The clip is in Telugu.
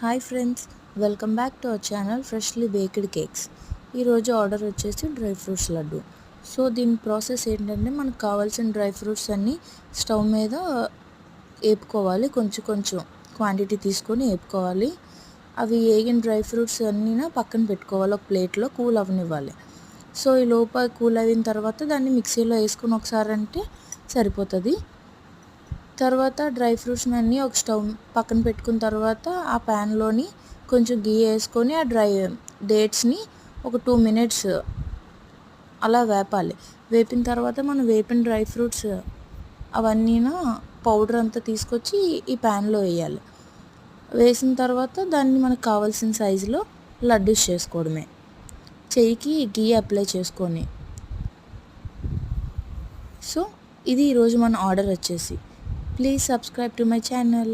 Hi friends, welcome back to our channel freshly baked cakes. ఈరోజు ఆర్డర్ వచ్చేసి డ్రై ఫ్రూట్స్ లడ్డు. సో దీని ప్రాసెస్ ఏంటంటే, మనకు కావాల్సిన డ్రై ఫ్రూట్స్ అన్నీ స్టవ్ మీద వేపుకోవాలి. కొంచెం కొంచెం క్వాంటిటీ తీసుకొని వేపుకోవాలి. అవి వేగిన డ్రై ఫ్రూట్స్ అన్నీ పక్కన పెట్టుకోవాలి, ఒక ప్లేట్లో కూల్ అవ్వనివ్వాలి. సో ఈ లోపల కూల్ అయిన తర్వాత దాన్ని మిక్సీలో వేసుకొని ఒకసారి అంటే సరిపోతుంది. తర్వాత డ్రై ఫ్రూట్స్ని అన్నీ ఒక స్టవ్ పక్కన పెట్టుకున్న తర్వాత ఆ ప్యాన్లోని కొంచెం గీ వేసుకొని ఆ డేట్స్ని ఒక 2 minutes అలా వేపాలి. వేపిన తర్వాత మనం వేపిన డ్రై ఫ్రూట్స్ అవన్నీ పౌడర్ అంతా తీసుకొచ్చి ఈ ప్యాన్లో వేయాలి. వేసిన తర్వాత దాన్ని మనకు కావాల్సిన సైజులో లడ్డూస్ చేసుకోవడమే, చెయ్యికి గీ అప్లై చేసుకొని. సో ఇది ఈరోజు మన ఆర్డర్ వచ్చేసి. Please subscribe to my channel.